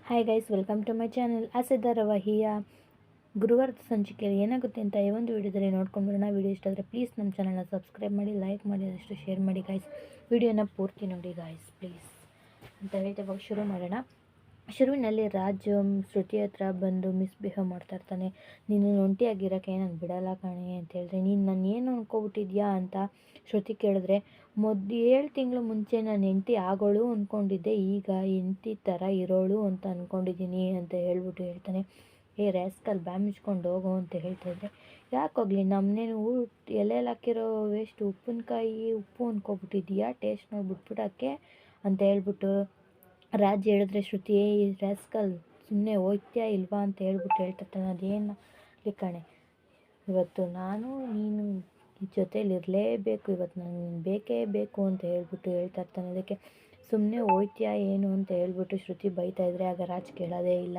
Hi guys, welcome to my channel. Aase ಧಾರಾವಾಹಿಯ ಗುರುವಾರದ ಸಂಚಿಕೆಯಲ್ಲಿ ಏನಾಗುತ್ತೆ ಅಂತ ಈ ಒಂದು ವಿಡಿಯೋದಲ್ಲಿ ನೋಡ್ಕೊಂಡು ಬರೋಣ. ವಿಡಿಯೋ ಇಷ್ಟ ಆದರೆ ಪ್ಲೀಸ್ ನಮ್ಮ ಚಾನಲ್ನ ಸಬ್ಸ್ಕ್ರೈಬ್ ಮಾಡಿ, ಲೈಕ್ ಮಾಡಿ, ಅದಷ್ಟು ಶೇರ್ ಮಾಡಿ ಗೈಸ್. ವಿಡಿಯೋನ ಪೂರ್ತಿ ನೋಡಿ ಗೈಸ್ ಪ್ಲೀಸ್ ಅಂತ ಹೇಳ್ತಾ ಇವಾಗ ಶುರು ಮಾಡೋಣ. ಶುರುವಿನಲ್ಲಿ ರಾಜ್ ಶ್ರುತಿ ಹತ್ರ ಬಂದು ಮಿಸ್ಬಿಹೇವ್ ಮಾಡ್ತಾ ಇರ್ತಾನೆ. ನೀನು ಒಂಟಿಯಾಗಿರೋಕ್ಕೆ ನಾನು ಬಿಡಲ್ಲ ಕಾಣೆ ಅಂತ ಹೇಳಿದ್ರೆ, ನೀನು ನಾನು ಏನು ಅಂದ್ಕೊಬಿಟ್ಟಿದ್ಯಾ ಅಂತ ಶ್ರುತಿ ಕೇಳಿದ್ರೆ, 7 ತಿಂಗಳು ಮುಂಚೆ ನಾನು ಹೆಂಡತಿ ಆಗೋಳು ಅಂದ್ಕೊಂಡಿದ್ದೆ, ಈಗ ಹೆಂಡತಿ ಥರ ಇರೋಳು ಅಂತ ಅಂದ್ಕೊಂಡಿದ್ದೀನಿ ಅಂತ ಹೇಳ್ತಾನೆ. ರ್ಯಾಸ್ಕಲ್ ಬ್ಯಾಮ್ ಮುಚ್ಕೊಂಡು ಹೋಗು ಅಂತ ಹೇಳ್ತಾಯಿದ್ರೆ, ಯಾಕೆ ಹೋಗಲಿ ನಮ್ಮನೇನು ಎಲೆಯಲ್ಲಿ ಹಾಕಿರೋ ವೇಸ್ಟ್ ಉಪ್ಪಿನಕಾಯಿ ಉಪ್ಪು ಅಂದ್ಕೊಬಿಟ್ಟಿದ್ಯಾ, ಟೇಸ್ಟ್ ನೋಡ್ಬಿಟ್ಬಿಟ್ಟಕ್ಕೆ ಅಂತ ಹೇಳ್ಬಿಟ್ಟು ರಾಜ್ ಹೇಳಿದ್ರೆ, ಶ್ರುತಿ ರ್ಯಾಸ್ಕಲ್ ಸುಮ್ಮನೆ ಹೋಗ್ತೀಯಾ ಇಲ್ವಾ ಅಂತ ಹೇಳ್ತಿರ್ತಾನೆ. ಅದೇನು ಕಣೆ, ಇವತ್ತು ನಾನು ನೀನು ಜೊತೇಲಿ ಇರಲೇಬೇಕು, ಇವತ್ತು ನಾನು ಬೇಕೇ ಬೇಕು ಅಂತ ಹೇಳ್ತಾ ಇರ್ತಾನೆ. ಅದಕ್ಕೆ ಸುಮ್ಮನೆ ಹೋಗ್ತೀಯಾ ಏನು ಅಂತ ಹೇಳ್ಬಿಟ್ಟು ಶ್ರುತಿ ಬೈತಾಯಿದ್ರೆ, ಆಗ ರಾಜ್ ಕೇಳೋದೇ ಇಲ್ಲ.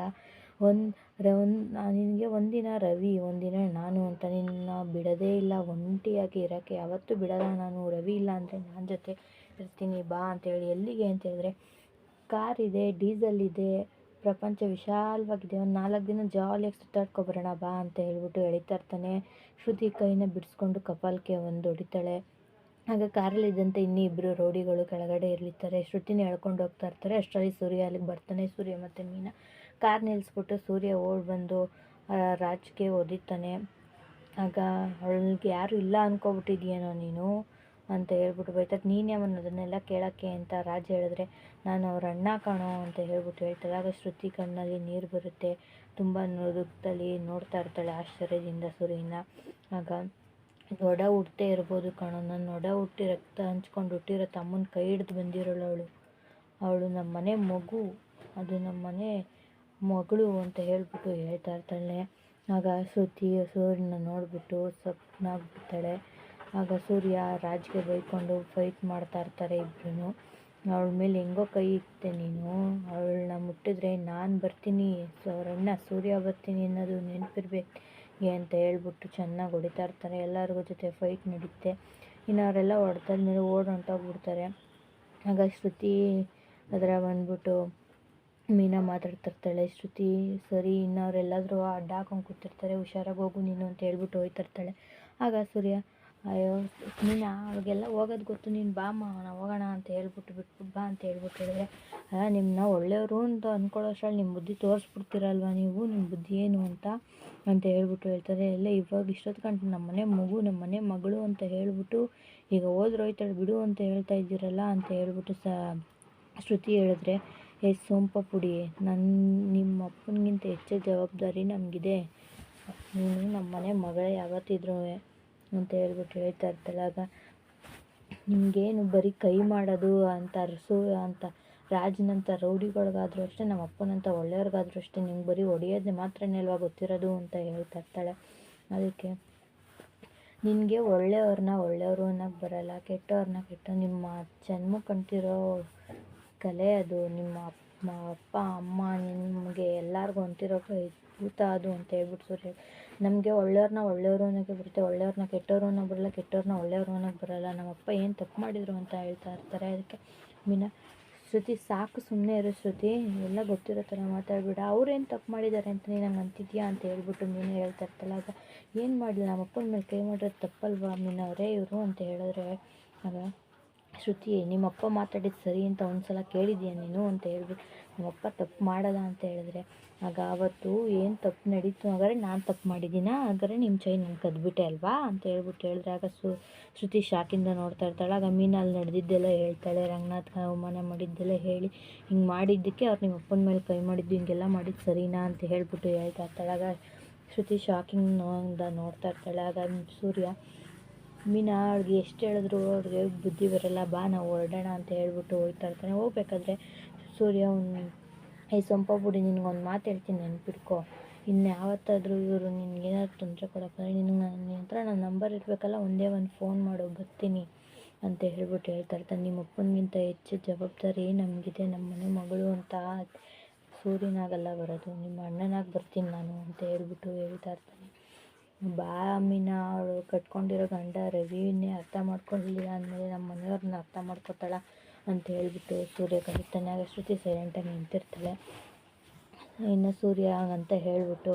ನಿನಗೆ ಒಂದಿನ ರವಿ ಒಂದಿನ ನಾನು ಅಂತ ನಿನ್ನ ಬಿಡೋದೇ ಇಲ್ಲ, ಒಂಟಿಯಾಗಿ ಇರೋಕ್ಕೆ ಯಾವತ್ತೂ ಬಿಡೋಲ್ಲ ನಾನು. ರವಿ ಇಲ್ಲ ಅಂದರೆ ನಾನು ಜೊತೆ ಇರ್ತೀನಿ ಬಾ ಅಂತೇಳಿ. ಎಲ್ಲಿಗೆ ಅಂತ ಹೇಳಿದ್ರೆ, ಕಾರ್ ಇದೆ, ಡೀಸೆಲ್ ಇದೆ, ಪ್ರಪಂಚ ವಿಶಾಲವಾಗಿದೆ, ಒಂದು 4 ದಿನ ಜಾಲಿಯಾಗಿ ಸುತ್ತಾಡ್ಕೊಬರೋಣ ಬಾ ಅಂತ ಹೇಳ್ಬಿಟ್ಟು ಎಳಿತಾ ಇರ್ತಾನೆ. ಶ್ರುತಿ ಕೈನ ಬಿಡಿಸ್ಕೊಂಡು ಕಪಾಲಕ್ಕೆ ಒಂದು ಹೊಡಿತಾಳೆ. ಆಗ ಕಾರಲ್ಲಿದ್ದಂತೆ ಇನ್ನಿಬ್ಬರು ರೌಡಿಗಳು ಕೆಳಗಡೆ ಇಳಿತಾರೆ. ಶ್ರುತಿನ ಎಳ್ಕೊಂಡು ಹೋಗ್ತಾ ಇರ್ತಾರೆ. ಅಷ್ಟರಲ್ಲಿ ಸೂರ್ಯ ಅಲ್ಲಿಗೆ ಬರ್ತಾನೆ. ಸೂರ್ಯ ಮತ್ತು ಮೀನಾ ಕಾರ್ ನಿಲ್ಲಿಸ್ಬಿಟ್ಟು ಸೂರ್ಯ ಓಡಿ ಬಂದು ರಾಜ್ಗೆ ಒದಿತಾನೆ. ಆಗ ಅವಳಿಗೆ ಯಾರು ಇಲ್ಲ ಅಂದ್ಕೊಬಿಟ್ಟಿದ್ಯೇನೋ ನೀನು ಅಂತ ಹೇಳ್ಬಿಟ್ಟು ಬೈತಾರೆ. ನೀನು ಯಾವನು ಅದನ್ನೆಲ್ಲ ಕೇಳೋಕ್ಕೆ ಅಂತ ರಾಜ್ ಹೇಳಿದ್ರೆ, ನಾನು ಅವ್ರ ಅಣ್ಣ ಕಾಣೋ ಅಂತ ಹೇಳ್ಬಿಟ್ಟು ಹೇಳ್ತಾಳೆ. ಆಗ ಶ್ರುತಿ ಕಣ್ಣಲ್ಲಿ ನೀರು ಬರುತ್ತೆ. ತುಂಬ ದುಃಖದಲ್ಲಿ ನೋಡ್ತಾ ಇರ್ತಾಳೆ ಆಶ್ಚರ್ಯದಿಂದ ಸೂರ್ಯನ. ಆಗ ಒಡ ಹುಟ್ಟೇ ಇರ್ಬೋದು ಕಣೋ, ನನ್ನ ಒಡ ಹುಟ್ಟಿ ರಕ್ತ ಹಂಚ್ಕೊಂಡು ಹುಟ್ಟಿರೋ ತಮ್ಮನ ಕೈ ಹಿಡ್ದು ಬಂದಿರೋಳು ಅವಳು ನಮ್ಮ ಮನೆ ಮಗು, ಅದು ನಮ್ಮ ಮನೆ ಮಗಳು ಅಂತ ಹೇಳ್ಬಿಟ್ಟು ಹೇಳ್ತಾ ಇರ್ತಾಳೆ. ಆಗ ಶ್ರುತಿ ಸೂರ್ಯನ ನೋಡಿಬಿಟ್ಟು ಸಪ್ಪನಾಗ್ಬಿಡ್ತಾಳೆ. ಆಗ ಸೂರ್ಯ ರಾಜ್ಗೆ ಬೈಕೊಂಡು ಫೈಟ್ ಮಾಡ್ತಾ ಇರ್ತಾರೆ ಇಬ್ಬರೂ. ಅವಳ ಮೇಲೆ ಹೆಂಗೋ ಕೈ ಇಕ್ತೆ ನೀನು, ಅವಳನ್ನ ಮುಟ್ಟಿದ್ರೆ ನಾನು ಬರ್ತೀನಿ, ಅವರಣ್ಣ ಸೂರ್ಯ ಬರ್ತೀನಿ ಅನ್ನೋದು ನೆನಪಿರ್ಬೇಕು ಅಂತ ಹೇಳ್ಬಿಟ್ಟು ಚೆನ್ನಾಗಿ ಹೊಡಿತಾ ಇರ್ತಾರೆ. ಎಲ್ಲರಿಗೂ ಜೊತೆ ಫೈಟ್ ನಡೀತೆ. ಇನ್ನು ಅವರೆಲ್ಲ ಹೊಡೆದಾದ್ಮೇಲೆ ಹೊಂಟೋಗ್ಬಿಡ್ತಾರೆ. ಆಗ ಶ್ರುತಿ ಅದರ ಬಂದ್ಬಿಟ್ಟು ಮೀನಾ ಮಾತಾಡ್ತಿರ್ತಾಳೆ. ಶ್ರುತಿ ಸರಿ, ಇನ್ನು ಅವರೆಲ್ಲಾದರೂ ಅಡ್ಡ ಹಾಕೊಂಡು ಕೂತಿರ್ತಾರೆ, ಹುಷಾರಾಗಿ ಹೋಗು ನೀನು ಅಂತ ಹೇಳ್ಬಿಟ್ಟು ಹೋಗ್ತಿರ್ತಾಳೆ. ಆಗ ಸೂರ್ಯ, ಅಯ್ಯೋ ಮೀನಾ ಅವ್ರಿಗೆಲ್ಲ ಹೋಗೋದು ಗೊತ್ತು, ನೀನು ಬಾಮ್ಮ ನಾವು ಹೋಗೋಣ ಅಂತ ಬಿಟ್ಬಿಟ್ಟು ಬಾ ಅಂತ ಹೇಳಿದ್ರೆ, ನಿಮ್ಮನ್ನ ಒಳ್ಳೆಯವರು ಅಂತ ಅಂದ್ಕೊಳ್ಳೋ ಅಷ್ಟರಲ್ಲಿ ನಿಮ್ಮ ಬುದ್ಧಿ ತೋರಿಸ್ಬಿಡ್ತೀರಲ್ವ ನೀವು, ನಿಮ್ಮ ಬುದ್ಧಿ ಏನು ಅಂತ ಹೇಳ್ಬಿಟ್ಟು ಹೇಳ್ತಾರೆ. ಎಲ್ಲ ಇವಾಗ ಇಷ್ಟೊತ್ತು ಗಂಟೆ ನಮ್ಮ ಮನೆ ಮಗು, ನಮ್ಮ ಮನೆ ಮಗಳು ಅಂತ ಹೇಳ್ಬಿಟ್ಟು ಈಗ ಹೋಯ್ತಾಳೆ ಬಿಡು ಅಂತ ಹೇಳ್ತಾ ಇದ್ದೀರಲ್ಲ ಅಂತ ಹೇಳ್ಬಿಟ್ಟು ಶ್ರುತಿ ಹೇಳಿದ್ರೆ, ಸೋಂಪ ಪುಡಿ, ನಿಮ್ಮ ಅಪ್ಪನಿಗಿಂತ ಹೆಚ್ಚು ಜವಾಬ್ದಾರಿ ನಮಗಿದೆ, ನೀನು ನಮ್ಮ ಮನೆ ಮಗಳೇ ಯಾವತ್ತಿದ್ರು ಅಂತ ಹೇಳ್ಬಿಟ್ಟು ಹೇಳ್ತಾ ಇರ್ತಾಳೆ. ಆಗ ನಿಮಗೇನು ಬರೀ ಕೈ ಮಾಡೋದು ಅಂತ ಅಂತ ರಾಜ್ನಂಥ ರೌಡಿಗಳಿಗಾದರೂ ಅಷ್ಟೇ, ನಮ್ಮ ಅಪ್ಪನಂಥ ಒಳ್ಳೆಯವ್ರಿಗಾದರೂ ಅಷ್ಟೇ, ನಿಮ್ಗೆ ಬರೀ ಹೊಡೆಯೋದು ಮಾತ್ರನೇ ಅಲ್ವಾ ಗೊತ್ತಿರೋದು ಅಂತ ಹೇಳ್ತಾ ಇರ್ತಾಳೆ. ಅದಕ್ಕೆ ನಿನಗೆ ಒಳ್ಳೆಯವ್ರನ್ನ ಒಳ್ಳೆಯವರು ಅನ್ನೋಕ್ಕೆ ಬರಲ್ಲ, ಕೆಟ್ಟವ್ರನ್ನ ನಿಮ್ಮ ಜನ್ಮ ಕಂಟಿರೋ ಕಲೆ ಅದು, ನಿಮ್ಮ ಅಪ್ಪ ಅಮ್ಮ ನಿಮಗೆ ಎಲ್ಲರಿಗೂ ಅಂತಿರೋ ಭೂತ ಅದು ಅಂತ ಹೇಳ್ಬಿಟ್ಟು ಸೂರ್ಯ, ನಮಗೆ ಒಳ್ಳೆಯವ್ರನ್ನ ಒಳ್ಳೆಯವರು ಅನ್ನೋಕ್ಕೆ ಬರುತ್ತೆ, ಒಳ್ಳೆಯವ್ರನ್ನ ಕೆಟ್ಟವರು ಅನ್ನೋ ಬರಲ್ಲ, ಕೆಟ್ಟವ್ರನ್ನ ಒಳ್ಳೆಯವರು ಅನ್ನೋಕ್ಕೆ ಬರಲ್ಲ, ನಮ್ಮಪ್ಪ ಏನು ತಪ್ಪು ಮಾಡಿದರು ಅಂತ ಹೇಳ್ತಾ ಇರ್ತಾರೆ. ಅದಕ್ಕೆ ಮೀನಾ, ಶ್ರುತಿ ಸಾಕು ಸುಮ್ಮನೆ ಇರೋ ಶ್ರುತಿ, ಎಲ್ಲ ಗೊತ್ತಿರೋ ಥರ ಮಾತಾಡ್ಬಿಡ, ಅವ್ರೇನು ತಪ್ಪು ಮಾಡಿದ್ದಾರೆ ಅಂತ ನೀನು ನಂಗೆ ಅಂತಿದ್ಯಾ ಅಂತ ಹೇಳ್ಬಿಟ್ಟು ಮೀನಾ ಹೇಳ್ತಾ ಇರ್ತಾಳೆ. ಆಗ ಏನು ಮಾಡಲಿ, ನಮ್ಮ ಅಪ್ಪನ ಮೇಲೆ ಕೈ ಮಾಡಿರೋದು ತಪ್ಪಲ್ವಾ ಮೀನಾ ಅವರೇ ಇವರು ಅಂತ ಹೇಳಿದ್ರೆ, ಆಗ ಶ್ರುತಿ, ನಿಮ್ಮಪ್ಪ ಮಾತಾಡಿದ್ದು ಸರಿ ಅಂತ ಒಂದ್ಸಲ ಕೇಳಿದ್ಯಾ ನೀನು ಅಂತ ಹೇಳ್ಬಿಟ್ಟು, ನಮ್ಮಪ್ಪ ತಪ್ಪು ಮಾಡಲ್ಲ ಅಂತ ಹೇಳಿದ್ರೆ, ಆಗ ಅವತ್ತು ಏನು ತಪ್ಪು ನಡೀತು, ಹಾಗಾದ್ರೆ ನಾನು ತಪ್ಪು ಮಾಡಿದ್ದೀನಾ, ಹಾಗಾದ್ರೆ ನಿಮ್ಮ ಚೈನ್ ನಾನು ಕದ್ಬಿಟ್ಟೆ ಅಲ್ವಾ ಅಂತ ಹೇಳ್ಬಿಟ್ಟು ಹೇಳಿದ್ರೆ, ಆಗ ಶ್ರುತಿ ಶಾಕಿಂದ ನೋಡ್ತಾ ಇರ್ತಾಳೆ. ಆಗ ಮೀನಾ ಅಲ್ಲಿ ನಡೆದಿದ್ದೆಲ್ಲ ಹೇಳ್ತಾಳೆ. ರಂಗನಾಥ್ ಅವಮಾನ ಮಾಡಿದ್ದೆಲ್ಲ ಹೇಳಿ, ಹಿಂಗೆ ಮಾಡಿದ್ದಕ್ಕೆ ಅವ್ರು ನಿಮ್ಮ ಅಪ್ಪನ ಮೇಲೆ ಕೈ ಮಾಡಿದ್ದು, ಹಿಂಗೆಲ್ಲ ಮಾಡಿದ್ದು ಸರಿನಾ ಅಂತ ಹೇಳ್ಬಿಟ್ಟು ಹೇಳ್ತಾ ಇರ್ತಾಳೆ. ಆಗ ಶ್ರುತಿ ಶಾಕಿಂಗ್ ನೋಡ್ತಾ ಇರ್ತಾಳೆ. ಆಗ ಸೂರ್ಯ, ಮೀನಾ ಅವ್ರಿಗೆ ಎಷ್ಟು ಹೇಳಿದ್ರು ಅವ್ರಿಗೆ ಬುದ್ಧಿ ಬರಲ್ಲ, ಬಾ ನಾವು ಹೊರಡೋಣ ಅಂತ ಹೇಳ್ಬಿಟ್ಟು ಹೋಗ್ತಾ ಇರ್ತಾನೆ. ಹೋಗ್ಬೇಕಾದ್ರೆ ಸೂರ್ಯ ಸೊಂಪ ಪುಡಿ, ನಿನಗೊಂದು ಮಾತು ಹೇಳ್ತೀನಿ ನೆನ್ಪಿಟ್ಕೊ, ಇನ್ನು ಯಾವತ್ತಾದರೂ ಇವರು ನಿನಗೇನಾದ್ರು ತೊಂದರೆ ಕೊಡೋಕ್ಕಾದ್ರೆ ನಿನ್ನ ಹತ್ರ ನನ್ನ ನಂಬರ್ ಇರಬೇಕಲ್ಲ, ಒಂದೇ ಒಂದು ಫೋನ್ ಮಾಡು ಬರ್ತೀನಿ ಅಂತ ಹೇಳ್ಬಿಟ್ಟು ಹೇಳ್ತಾ ಇರ್ತಾನೆ. ನಿಮ್ಮ ಅಪ್ಪನಿಗಿಂತ ಹೆಚ್ಚು ಜವಾಬ್ದಾರಿ ನಮಗಿದೆ, ನಮ್ಮ ಮನೆ ಮಗಳು ಅಂತ ಸೂರ್ಯನಾಗಲ್ಲ ಬರೋದು, ನಿಮ್ಮ ಅಣ್ಣನಾಗಿ ಬರ್ತೀನಿ ನಾನು ಅಂತ ಹೇಳ್ಬಿಟ್ಟು ಹೇಳ್ತಾ ಇರ್ತಾನೆ. ಬಾ ಮೀನಾ, ಅವಳು ಕಟ್ಕೊಂಡಿರೋ ಗಂಡ ರವಿನೇ ಅರ್ಥ ಮಾಡ್ಕೊಳ್ಳಲಿಲ್ಲ ಅಂದಮೇಲೆ ನಮ್ಮ ಮನೆಯವ್ರನ್ನ ಅರ್ಥ ಮಾಡ್ಕೊತಾಳ ಅಂತ ಹೇಳ್ಬಿಟ್ಟು ಸೂರ್ಯ ಕರೀತಾನೆ. ಆಗ ಶ್ರುತಿ ಸೈಲೆಂಟಾಗಿ ನಿಂತಿರ್ತಾಳೆ. ಇನ್ನು ಸೂರ್ಯ ಅಂತ ಹೇಳ್ಬಿಟ್ಟು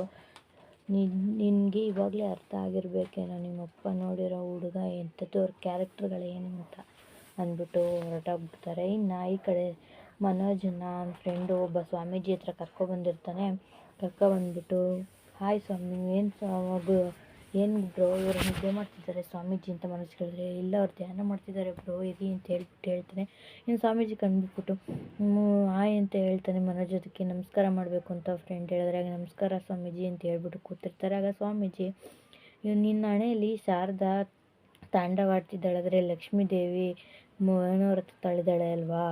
ನಿನಗೆ ಇವಾಗಲೇ ಅರ್ಥ ಆಗಿರಬೇಕೇನೋ ನಿಮ್ಮಪ್ಪ ನೋಡಿರೋ ಹುಡುಗ ಎಂಥದ್ದು ಅವ್ರ ಕ್ಯಾರೆಕ್ಟರ್ಗಳೇನು ಅಂತ ಅಂದ್ಬಿಟ್ಟು ಹೊರಟೋಗ್ಬಿಡ್ತಾರೆ. ಇನ್ನು ಈ ಕಡೆ ಮನೋಜ್ ನನ್ನ ಫ್ರೆಂಡು ಒಬ್ಬ ಸ್ವಾಮೀಜಿ ಹತ್ರ ಕರ್ಕೊಬಂದಿರ್ತಾನೆ. ಕರ್ಕೊಬಂದ್ಬಿಟ್ಟು ಹಾಯ್ ಸ್ವಾಮಿ, ಏನು ಬ್ರೋ ಇವರು ನಿದ್ದೆ ಮಾಡ್ತಿದ್ದಾರೆ ಸ್ವಾಮೀಜಿ ಅಂತ ಮನೋಜ್ ಕೇಳಿದ್ರೆ, ಇಲ್ಲ ಅವ್ರು ಧ್ಯಾನ ಮಾಡ್ತಿದ್ದಾರೆ ಬ್ರೋ ಇರಿ ಅಂತ ಹೇಳ್ತಾನೆ. ಇನ್ನು ಸ್ವಾಮೀಜಿ ಕಂಡುಬಿಟ್ಟು ಹಾಯ್ ಅಂತ ಹೇಳ್ತಾನೆ ಮನೋಜ್. ಅದಕ್ಕೆ ನಮಸ್ಕಾರ ಮಾಡಬೇಕು ಅಂತ ಫ್ರೆಂಡ್ ಹೇಳಿದ್ರೆ, ಆಗ ನಮಸ್ಕಾರ ಸ್ವಾಮೀಜಿ ಅಂತ ಹೇಳ್ಬಿಟ್ಟು ಕೂತಿರ್ತಾರೆ. ಆಗ ಸ್ವಾಮೀಜಿ, ನಿನ್ನ ಹಣೆಯಲ್ಲಿ ಶಾರದಾ ತಾಂಡವಾಡ್ತಿದ್ದಾಳಾದರೆ ಲಕ್ಷ್ಮೀ ದೇವಿ ಮನೋರಥ ತಳೆದಾಳೆ ಅಲ್ವಾ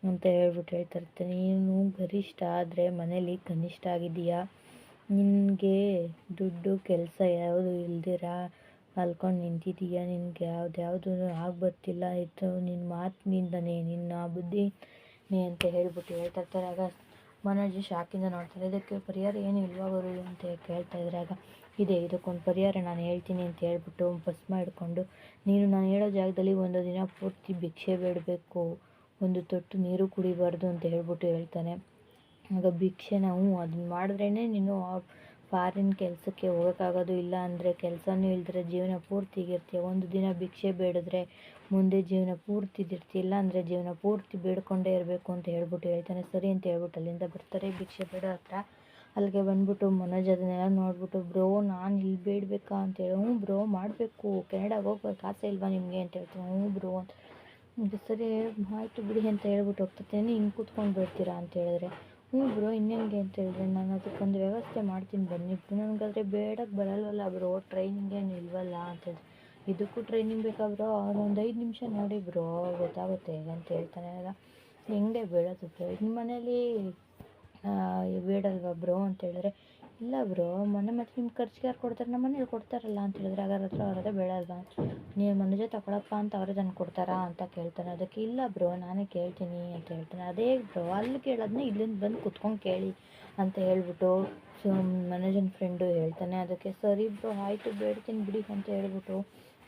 ಅಂತ ಹೇಳ್ಬಿಟ್ಟು ಹೇಳ್ತಿರ್ತಾನೆ. ನೀನು ಗರಿಷ್ಠ ಆದರೆ ಮನೇಲಿ ಕನಿಷ್ಠ ಆಗಿದೆಯಾ, ನಿನಗೆ ದುಡ್ಡು ಕೆಲಸ ಯಾವುದು ಇಲ್ದಿರ ಅಲ್ಕೊಂಡು ನಿಂತಿದೀಯಾ, ನಿನಗೆ ಯಾವ್ದು ಆಗ್ಬರ್ತಿಲ್ಲ, ಇದು ನಿನ್ನ ಮಾತಿನಿಂದನೇ ನಿನ್ನ ಬುದ್ಧಿನೇ ಅಂತ ಹೇಳ್ಬಿಟ್ಟು ಹೇಳ್ತಿರ್ತಾರೆ. ಆಗ ಮನೋಜ್ ಶಾಕಿಂದ ನೋಡ್ತಾರೆ. ಇದಕ್ಕೆ ಪರಿಹಾರ ಏನು ಇಲ್ವಾ ಗುರು ಅಂತ ಕೇಳ್ತಾಯಿದ್ರೆ, ಆಗ ಇದಕ್ಕೊಂದು ಪರಿಹಾರ ನಾನು ಹೇಳ್ತೀನಿ ಅಂತ ಹೇಳ್ಬಿಟ್ಟು ಭಸ್ಮ ಹಿಡ್ಕೊಂಡು, ನೀನು ನಾನು ಹೇಳೋ ಜಾಗದಲ್ಲಿ ಒಂದು ದಿನ ಪೂರ್ತಿ ಭಿಕ್ಷೆ ಬೇಡಬೇಕು, ಒಂದು ತೊಟ್ಟು ನೀರು ಕುಡಿಬಾರ್ದು ಅಂತ ಹೇಳ್ಬಿಟ್ಟು ಹೇಳ್ತಾನೆ. ಆಗ ಭಿಕ್ಷೆ ನಾವು ಅದನ್ನ ಮಾಡಿದ್ರೇ ನೀನು ಫಾರಿನ್ ಕೆಲಸಕ್ಕೆ ಹೋಗೋಕ್ಕಾಗೋದು, ಇಲ್ಲ ಅಂದರೆ ಕೆಲಸನೂ ಇಲ್ದಿರ ಜೀವನ ಪೂರ್ತಿ ಇರ್ತೀಯ. ಒಂದು ದಿನ ಭಿಕ್ಷೆ ಬೇಡಿದ್ರೆ ಮುಂದೆ ಜೀವನ ಪೂರ್ತಿ ಇರ್ತೀಯ, ಇಲ್ಲ ಅಂದರೆ ಜೀವನ ಪೂರ್ತಿ ಬೇಡ್ಕೊಂಡೇ ಇರಬೇಕು ಅಂತ ಹೇಳ್ಬಿಟ್ಟು ಹೇಳ್ತಾನೆ. ಸರಿ ಅಂತ ಹೇಳ್ಬಿಟ್ಟು ಅಲ್ಲಿಂದ ಬರ್ತಾರೆ ಭಿಕ್ಷೆ ಬೇಡೋ ಹತ್ರ. ಅಲ್ಲಿಗೆ ಬಂದ್ಬಿಟ್ಟು ಮನೋಜ್ ಅದನ್ನೆಲ್ಲ ನೋಡ್ಬಿಟ್ಟು, ಬ್ರೋ ನಾನು ಇಲ್ಲಿ ಬೇಡಬೇಕಾ ಅಂತೇಳಿ, ಹ್ಞೂ ಬ್ರೋ ಮಾಡಬೇಕು, ಕೆನಡಾಗೆ ಹೋಗ್ಬೇಕು ಆಸೆ ಇಲ್ವಾ ನಿಮಗೆ ಅಂತ ಹೇಳ್ತೀನಿ. ಹ್ಞೂ ಬ್ರೋ ಅಂತ, ಸರಿ ಆಯಿತು ಬಿಡಿ ಅಂತ ಹೇಳ್ಬಿಟ್ಟು ಹೋಗ್ತಿರ್ತೇನೆ. ಹಿಂಗೆ ಕೂತ್ಕೊಂಡು ಬೇಡ್ತೀರಾ ಅಂತ ಹೇಳಿದ್ರೆ, ಹ್ಞೂ ಬ್ರೋ ಇನ್ನೇನಿಗೆ ಅಂತ ಹೇಳಿದ್ರೆ, ನಾನು ಅದಕ್ಕೊಂದು ವ್ಯವಸ್ಥೆ ಮಾಡ್ತೀನಿ ಬನ್ನಿ ಬ್ರೋ, ನನಗಾದರೆ ಬೇಡಕ್ಕೆ ಬರಲ್ವಲ್ಲ ಬ್ರೋ, ಟ್ರೈನಿಂಗ್ ಏನು ಇಲ್ವಲ್ಲ ಅಂತ ಹೇಳಿದ್ರೆ, ಇದಕ್ಕೂ ಟ್ರೈನಿಂಗ್ ಬೇಕಾ ಬ್ರೋ, ಒಂದು 5 ನಿಮಿಷ ನೋಡಿ ಬ್ರೋ ಗೊತ್ತಾಗುತ್ತೆ ಅಂತ ಹೇಳ್ತಾನೆ. ಆಗ ಹೆಂಗೆ ಬೇಡೋದು ಬ್ರೋ, ನಿಮ್ಮ ಮನೇಲಿ ಬೇಡಲ್ವಾ ಬ್ರೋ ಅಂತ ಹೇಳಿದ್ರೆ, ಇಲ್ಲ ಬ್ರೋ ಮನೆ ಮತ್ತು ನಿಮ್ಮ ಖರ್ಚಿಗೆ ಯಾರು ಕೊಡ್ತಾರೆ, ನಮ್ಮ ಮನೇಲಿ ಕೊಡ್ತಾರಲ್ಲ ಅಂತ ಹೇಳಿದ್ರೆ, ಹಾಗಾದ್ರೆ ಅವರದೇ ಬೇಡಲ್ವಾ, ನೀವು ಮನುಜ ತಗೊಳಪ್ಪ ಅಂತ ಅವರೇ ತಂದು ಕೊಡ್ತಾರಾ ಅಂತ ಕೇಳ್ತಾನೆ. ಅದಕ್ಕೆ ಇಲ್ಲ ಬ್ರೋ ನಾನೇ ಕೇಳ್ತೀನಿ ಅಂತ ಹೇಳ್ತಾನೆ. ಅದೇ ಬ್ರೋ ಅಲ್ಲಿ ಕೇಳೋದನ್ನ ಇಲ್ಲಿಂದ ಬಂದು ಕುತ್ಕೊಂಡು ಕೇಳಿ ಅಂತ ಹೇಳ್ಬಿಟ್ಟು ಮನೋಜನ ಫ್ರೆಂಡು ಹೇಳ್ತಾನೆ. ಅದಕ್ಕೆ ಸರಿ ಬ್ರೋ ಆಯಿತು ಬೇಡ್ತೀನಿ ಬಿಡಿ ಅಂತ ಹೇಳ್ಬಿಟ್ಟು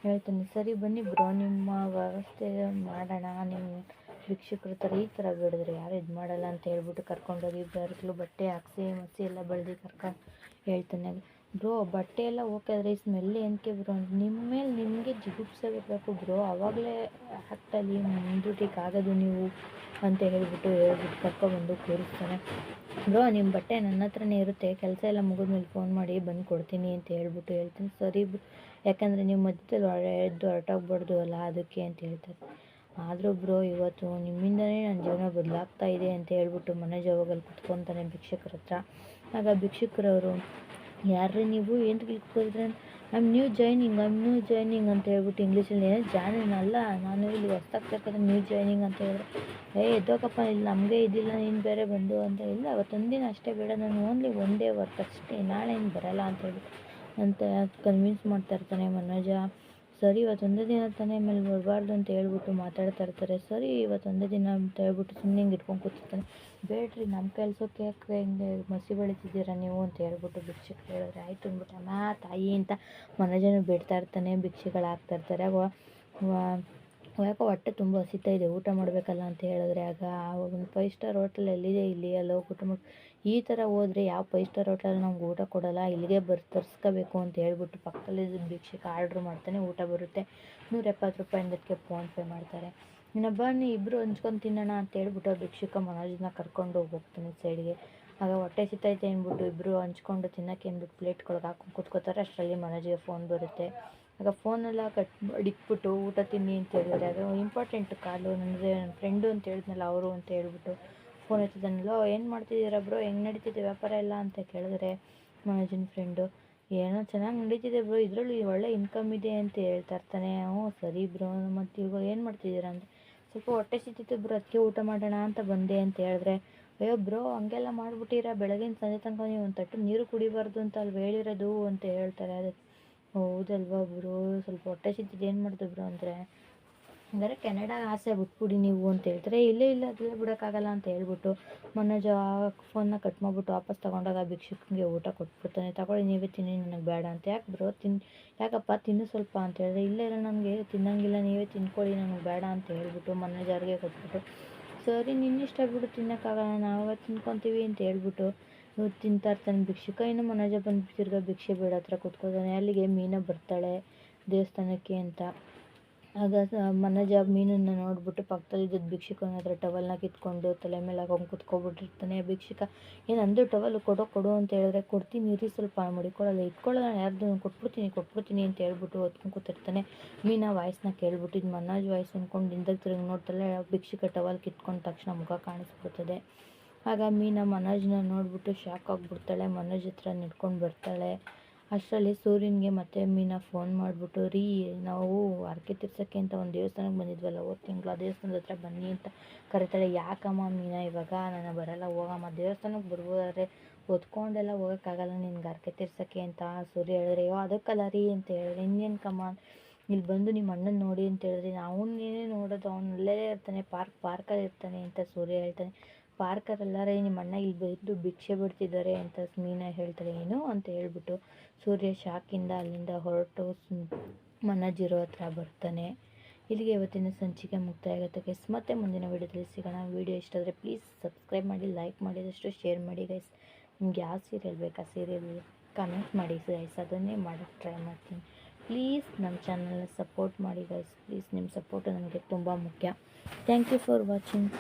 ಹೇಳ್ತಾನೆ. ಸರಿ ಬನ್ನಿ ಬ್ರೋ ನಿಮ್ಮ ವ್ಯವಸ್ಥೆ ಮಾಡೋಣ, ನಿಮ್ಮ ಭಿಕ್ಷುಕರ ಥರ ಈ ಥರ ಬೇಡಿದ್ರೆ ಯಾರು ಇದು ಮಾಡಲ್ಲ ಅಂತ ಹೇಳ್ಬಿಟ್ಟು ಕರ್ಕೊಂಡೋಗಿ ಬೆರಕಲು ಬಟ್ಟೆ ಹಾಕ್ಸಿ ಮಸಿ ಎಲ್ಲ ಬಳ್ದು ಕರ್ಕೊಂಡು ಹೇಳ್ತಾನೆ. ಬ್ರೋ ಬಟ್ಟೆ ಎಲ್ಲ ಓಕೆ ಆದರೆ ಈ ಸ್ಮೆಲ್ ಏನಕ್ಕೆ ಬ್ರೋ, ನಿಮ್ಮ ಮೇಲೆ ನಿಮಗೆ ಜಿಗುಪ್ಸೆ ಬರಬೇಕು ಬ್ರೋ, ಆವಾಗಲೇ ಆ್ಯಕ್ಟಲ್ಲಿ ಮುಂದೂಟಿಗೆ ನೀವು ಅಂತ ಹೇಳ್ಬಿಟ್ಟು ಕರ್ಕೊಬಂದು ಕೂರಿಸ್ತಾನೆ. ಬ್ರೋ ನಿಮ್ಮ ಬಟ್ಟೆ ನನ್ನ ಹತ್ರನೇ ಇರುತ್ತೆ, ಕೆಲಸ ಎಲ್ಲ ಮುಗಿದ್ಮೇಲೆ ಫೋನ್ ಮಾಡಿ ಬಂದು ಕೊಡ್ತೀನಿ ಅಂತ ಹೇಳ್ಬಿಟ್ಟು ಹೇಳ್ತೀನಿ. ಸರಿ ಯಾಕಂದರೆ ನೀವು ಮಧ್ಯದಲ್ಲಿ ಎದ್ದು ಹೊರಟೋಗ್ಬಾರ್ದು ಅಲ್ಲ ಅದಕ್ಕೆ ಅಂತ ಹೇಳ್ತಾರೆ. ಆದರೂ ಬ್ರೋ ಇವತ್ತು ನಿಮ್ಮಿಂದನೇ ನನ್ನ ಜೀವನ ಬದಲಾಗ್ತಾ ಇದೆ ಅಂತ ಹೇಳ್ಬಿಟ್ಟು ಮನೋಜ್ ಅವಾಗಲ್ಲಿ ಕುತ್ಕೊತಾನೆ ಭಿಕ್ಷುಕರ ಹತ್ರ. ಆಗ ಭಿಕ್ಷುಕರವರು, ಯಾರ್ರೀ ನೀವು ಏನು ಕೂತ್ಕೊಂಡಿದ್ರೆ, ಐ ಆಮ್ ನ್ಯೂ ಜಾಯ್ನಿಂಗ್ ಅಂತ ಹೇಳ್ಬಿಟ್ಟು ಇಂಗ್ಲೀಷಲ್ಲಿ, ಏನು ಜಾಯ್ನಿಂಗ್ ಅಲ್ಲ ನಾನು ಇಲ್ಲಿ ಹೊಸ್ದಾಗಿ ಸೇರ್ಕೊಂಡ್ರೆ ನ್ಯೂ ಜಾಯ್ನಿಂಗ್ ಅಂತ ಹೇಳಿದ್ರೆ, ಎದ್ದೋಕಪ್ಪ ಇಲ್ಲಿ ನಮಗೆ ಇದಿಲ್ಲ ನೀನು ಬೇರೆ ಬಂದು ಅಂತ. ಇಲ್ಲ ಅವತ್ತೊಂದಿನ ಅಷ್ಟೇ ಬೇಡ, ನಾನು ಓನ್ಲಿ ಒನ್ ಡೇ ವರ್ಕ್ ಅಷ್ಟೇ, ನಾಳೆ ಏನು ಬರೋಲ್ಲ ಅಂತ ಹೇಳ್ಬಿಟ್ಟು ಅಂತ ಕನ್ವಿನ್ಸ್ ಮಾಡ್ತಾ ಇರ್ತಾನೆ ಮನೋಜ. ಸರಿ ಇವತ್ತೊಂದೇ ದಿನ ತಾನೇ ಮೇಲೆ ಬರಬಾರ್ದು ಅಂತ ಹೇಳ್ಬಿಟ್ಟು ಮಾತಾಡ್ತಾ ಇರ್ತಾರೆ. ಸರಿ ಇವತ್ತೊಂದೇ ದಿನ ಅಂತ ಹೇಳ್ಬಿಟ್ಟು ಸುಮ್ಮನೆ ಹಿಂಗೆ ಇಟ್ಕೊಂಡು ಕೂತಿರ್ತಾನೆ. ಬೇಡ್ರಿ ನಮ್ಮ ಕೆಲಸಕ್ಕೆ ಯಾಕೆ ಹಿಂಗೆ ಮಸಿ ಬೆಳೀತಿದ್ದೀರಾ ನೀವು ಅಂತ ಹೇಳ್ಬಿಟ್ಟು ಭಿಕ್ಷುಕರು ಹೇಳಿದ್ರೆ, ಆಯಿತು ಅಂದ್ಬಿಟ್ಟು ಅಮ್ಮ ತಾಯಿ ಅಂತ ಮನೋಜನ ಬಿಡ್ತಾ ಇರ್ತಾನೆ. ಭಿಕ್ಷೆಗಳು ಹಾಕ್ತಾ ಇರ್ತಾರೆ. ಯಾಕೋ ಹೊಟ್ಟೆ ತುಂಬ ಹಸಿತಾ ಇದೆ, ಊಟ ಮಾಡಬೇಕಲ್ಲ ಅಂತ ಹೇಳಿದ್ರೆ, ಆಗ ಒಂದು 5 ಸ್ಟಾರ್ ಹೋಟೆಲ್ ಎಲ್ಲಿದೆ ಇಲ್ಲಿ ಅಲ್ಲಿ ಹೋಗಿ ಊಟ ಮಾಡಿ, ಈ ಥರ ಹೋದರೆ ಯಾವ 5 ಸ್ಟಾರ್ ಹೋಟೆಲಲ್ಲಿ ನಮ್ಗೆ ಊಟ ಕೊಡೋಲ್ಲ, ಇಲ್ಲಿಗೆ ತರಿಸ್ಕೋಬೇಕು ಅಂತ ಹೇಳ್ಬಿಟ್ಟು ಪಕ್ಕದಲ್ಲಿ ಭಿಕ್ಷುಕ ಆರ್ಡ್ರ್ ಮಾಡ್ತಾನೆ. ಊಟ ಬರುತ್ತೆ. 170 ರೂಪಾಯಿ ಅದಕ್ಕೆ ಫೋನ್ಪೇ ಮಾಡ್ತಾರೆ. ಇನ್ನು ಬನ್ನಿ ಇಬ್ಬರು ಹಂಚ್ಕೊಂಡು ತಿನ್ನೋಣ ಅಂತ ಹೇಳ್ಬಿಟ್ಟು ಭಿಕ್ಷುಕ ಮನೋಜನ್ನ ಕರ್ಕೊಂಡು ಹೋಗ್ತಾನೆ ಸೈಡ್ಗೆ. ಆಗ ಹೊಟ್ಟೆ ಸಿತೈತೆ ಅಂದ್ಬಿಟ್ಟು ಇಬ್ಬರು ಹಂಚ್ಕೊಂಡು ತಿನ್ನೋಕ್ಕೆ ಅಂದ್ಬಿಟ್ಟು ಪ್ಲೇಟ್ಗಳಿಗೆ ಹಾಕೊಂಡು ಕೂತ್ಕೋತಾರೆ. ಅಷ್ಟರಲ್ಲಿ ಮನೋಜ್ಗೆ ಫೋನ್ ಬರುತ್ತೆ. ಆಗ ಫೋನೆಲ್ಲ ಕಟ್ ಮಾಡಿಟ್ಬಿಟ್ಟು ಊಟ ತಿನ್ನಿ ಅಂತ ಹೇಳಿದ್ರೆ, ಅದು ಇಂಪಾರ್ಟೆಂಟ್ ಕಾಲು, ನನ್ನ ಫ್ರೆಂಡು ಅಂತ ಹೇಳಿದ್ನಲ್ಲ ಅವರು ಅಂತ ಹೇಳ್ಬಿಟ್ಟು ಫೋನ್ ಎತ್ತಿದ್ದಾನಲ್ಲ, ಏನು ಮಾಡ್ತಿದ್ದೀರಾ ಬ್ರೋ, ಹೆಂಗೆ ನಡೀತಿದೆ ವ್ಯಾಪಾರ ಎಲ್ಲ ಅಂತ ಕೇಳಿದ್ರೆ, ಮನೋಜನ ಫ್ರೆಂಡು ಏನೋ ಚೆನ್ನಾಗಿ ನಡೀತಿದೆ ಬ್ರೋ, ಇದರಲ್ಲಿ ಒಳ್ಳೆ ಇನ್ಕಮ್ ಇದೆ ಅಂತ ಹೇಳ್ತಾ ಇರ್ತಾನೆ. ಹ್ಞೂ ಸರಿ ಬ್ರೋ, ಮತ್ತು ಇವಾಗ ಏನು ಮಾಡ್ತಿದ್ದೀರಾ ಅಂದರೆ, ಸ್ವಲ್ಪ ಹೊಟ್ಟೆ ಸಿಕ್ತಿತ್ತು ಬ್ರೋ ಅದಕ್ಕೆ ಊಟ ಮಾಡೋಣ ಅಂತ ಬಂದೆ ಅಂತ ಹೇಳಿದ್ರೆ, ಅಯ್ಯೋ ಬ್ರೋ ಹಂಗೆಲ್ಲ ಮಾಡಿಬಿಟ್ಟಿರಾ, ಬೆಳಗಿನ ಸಂಜೆ ತನಕ ನೀವು ಒಂದು ತಟ್ಟು ನೀರು ಕುಡಿಬಾರ್ದು ಅಂತ ಅಲ್ವ ಹೇಳಿರೋದು ಅಂತ ಹೇಳ್ತಾರೆ. ಅದಕ್ಕೆ ಹೌದಲ್ವಾ ಬ್ರೋ, ಸ್ವಲ್ಪ ಹೊಟ್ಟೆ ಸಿಕ್ತಿದ್ದು ಏನು ಮಾಡಿದೆ ಬ್ರೋ ಅಂದರೆ, ಅಂದರೆ ಕೆನಡಾಗೆ ಆಸೆ ಬಿಟ್ಬಿಡಿ ನೀವು ಅಂತ ಹೇಳ್ತಾರೆ. ಇಲ್ಲ ಅದೆಲ್ಲ ಬಿಡೋಕ್ಕಾಗಲ್ಲ ಅಂತ ಹೇಳ್ಬಿಟ್ಟು ಮನೋಜ ಫೋನ್ನ ಕಟ್ ಮಾಡಿಬಿಟ್ಟು ವಾಪಸ್ ತೊಗೊಂಡಾಗ ಭಿಕ್ಷುಕನಿಗೆ ಊಟ ಕೊಟ್ಬಿಡ್ತಾನೆ. ತಗೊಳ್ಳಿ ನೀವೇ ತಿನ್ನಿ, ನನಗೆ ಬೇಡ ಅಂತ. ಯಾಕೆ ಬ್ರೋ ಯಾಕಪ್ಪ ತಿನ್ನು ಸ್ವಲ್ಪ ಅಂತ ಹೇಳಿದ್ರೆ, ಇಲ್ಲ ನನಗೆ ತಿನ್ನಂಗಿಲ್ಲ ನೀವೇ ತಿನ್ಕೊಳ್ಳಿ ನನಗೆ ಬೇಡ ಅಂತ ಹೇಳ್ಬಿಟ್ಟು ಮನೋಜ್ ಅವ್ರಿಗೆ ಕೊಟ್ಬಿಟ್ಟು, ಸರಿ ನಿನ್ನಿಷ್ಟ ಬಿಡು ತಿನ್ನೋಕ್ಕಾಗಲ್ಲ ನಾವೇ ತಿನ್ಕೊತೀವಿ ಅಂತ ಹೇಳ್ಬಿಟ್ಟು ತಿಂತಾ ಇರ್ತಾನೆ. ಭಿಕ್ಷುಕ ಇನ್ನು ಮನೋಜ ಬಂದು ತಿರ್ಗಾ ಭಿಕ್ಷೆ ಬೇಡ ಹತ್ರ ಕೂತ್ಕೋತಾನೆ. ಅಲ್ಲಿಗೆ ಮೀನಾ ಬರ್ತಾಳೆ ದೇವಸ್ಥಾನಕ್ಕೆ ಅಂತ. ಆಗ ಮನೋಜ ಮೀನನ್ನು ನೋಡ್ಬಿಟ್ಟು ಪಕ್ಕದಲ್ಲಿದ್ದ ಭಿಕ್ಷುಕನ ಹತ್ರ ಟವಲ್ನ ಕಿತ್ಕೊಂಡು ತಲೆ ಮೇಲೆ ಹಾಕೊಂಡು ಕುತ್ಕೊಬಿಟ್ಟಿರ್ತಾನೆ. ಭಿಕ್ಷುಕ ಏನು ಅಂದು ಟವಲ್ ಕೊಡು ಅಂತ ಹೇಳಿದ್ರೆ, ಕೊಡ್ತೀನಿ ಇರಿ ಸ್ವಲ್ಪ ಮಡಿಕೊಳ್ಳಲ್ಲ ಇಟ್ಕೊಳ್ಳೋಣ ಯಾರ್ದು ಕೊಟ್ಬಿಡ್ತೀನಿ ಅಂತ ಹೇಳ್ಬಿಟ್ಟು ಹೊತ್ಕೊಂಡು ಕೂತಿರ್ತಾನೆ. ಮೀನಾ ವಾಯ್ಸ್ನ ಕೇಳ್ಬಿಟ್ಟು ಇದು ಮನೋಜ್ ವಾಯ್ಸ್ ಅಂದ್ಕೊಂಡು ಹಿಂದಕ್ಕೆ ತಿರುಗಿ ನೋಡ್ತಾಳೆ. ಭಿಕ್ಷುಕ ಟವಲ್ ಕಿತ್ಕೊಂಡ ತಕ್ಷಣ ಮುಖ ಕಾಣಿಸ್ಬಿಡ್ತದೆ. ಆಗ ಮೀನಾ ಮನೋಜ್ನ ನೋಡ್ಬಿಟ್ಟು ಶಾಕ್ ಆಗಿಬಿಡ್ತಾಳೆ. ಮನೋಜ್ ಹತ್ರ ನಡ್ಕೊಂಡು ಬರ್ತಾಳೆ. ಅಷ್ಟರಲ್ಲಿ ಸೂರ್ಯನಿಗೆ ಮತ್ತೆ ಮೀನಾ ಫೋನ್ ಮಾಡಿಬಿಟ್ಟು, ರೀ ನಾವು ಹರಕೆ ತೀರ್ಸೋಕ್ಕೆ ಅಂತ ಒಂದು ದೇವಸ್ಥಾನಕ್ಕೆ ಬಂದಿದ್ವಲ್ಲ ಹೋದ ತಿಂಗಳು, ಆ ದೇವಸ್ಥಾನದ ಹತ್ರ ಬನ್ನಿ ಅಂತ ಕರೀತಾಳೆ. ಯಾಕಮ್ಮ ಮೀನಾ ಇವಾಗ ನಾನು ಬರಲ್ಲ, ಹೋಗಮ್ಮ ದೇವಸ್ಥಾನಕ್ಕೆ ಬರ್ಬೋದಾದ್ರೆ ಹೊತ್ಕೊಂಡೆಲ್ಲ ಹೋಗೋಕ್ಕಾಗಲ್ಲ ನಿನ್ಗೆ ಹರಕೆ ತೀರ್ಸೋಕ್ಕೆ ಅಂತ ಸೂರ್ಯ ಹೇಳಿದ್ರೆ, ಅದಕ್ಕಲ್ಲ ರೀ ಅಂತ ಹೇಳಿದ್ರೆ, ಇನ್ನೇನ್ಕಮ್ಮ ಇಲ್ಲಿ ಬಂದು ನಿಮ್ಮ ಅಣ್ಣನ ನೋಡಿ ಅಂತ ಹೇಳಿದ್ರೆ, ಅವನ್ನೇನೇ ನೋಡೋದು, ಅವ್ನು ಅಲ್ಲೇ ಇರ್ತಾನೆ ಪಾರ್ಕಲ್ಲಿ ಇರ್ತಾನೆ ಅಂತ ಸೂರ್ಯ ಹೇಳ್ತಾನೆ. ಪಾರ್ಕರಲ್ಲಾರೆ ನಿಮ್ಮ ಅಣ್ಣ ಇಲ್ಲಿ ಬಂದು ಭಿಕ್ಷೆ ಬಿಡ್ತಿದ್ದಾರೆ ಅಂತ ಮೀನಾ ಹೇಳ್ತಾಳೆ. ಏನು ಅಂತ ಹೇಳ್ಬಿಟ್ಟು ಸೂರ್ಯ ಶಾಕಿಂದ ಅಲ್ಲಿಂದ ಹೊರಟು ಮನೋಜ್ ಇರೋ ಹತ್ರ ಬರ್ತಾನೆ. ಇಲ್ಲಿಗೆ ಇವತ್ತಿನ ಸಂಚಿಕೆ ಮುಕ್ತಾಯ ಆಗುತ್ತೆ ಗೈಸ್. ಮತ್ತೆ ಮುಂದಿನ ವೀಡಿಯೋದಲ್ಲಿ ಸಿಗೋಣ. ವೀಡಿಯೋ ಇಷ್ಟ ಆದರೆ ಪ್ಲೀಸ್ ಸಬ್ಸ್ಕ್ರೈಬ್ ಮಾಡಿ, ಲೈಕ್ ಮಾಡಿದಷ್ಟು ಶೇರ್ ಮಾಡಿ ಗೈಸ್. ನಿಮ್ಗೆ ಯಾವ ಸೀರಿಯಲ್ ಬೇಕಾ ಸೀರಿಯಲ್ ಕಮೆಂಟ್ ಮಾಡಿ ಗೈಸ್, ಅದನ್ನೇ ಮಾಡೋಕ್ಕೆ ಟ್ರೈ ಮಾಡ್ತೀನಿ. ಪ್ಲೀಸ್ ನಮ್ಮ ಚಾನಲ್ನ ಸಪೋರ್ಟ್ ಮಾಡಿ ಗೈಸ್. ಪ್ಲೀಸ್ ನಿಮ್ಮ ಸಪೋರ್ಟು ನನಗೆ ತುಂಬ ಮುಖ್ಯ. Thank you for watching.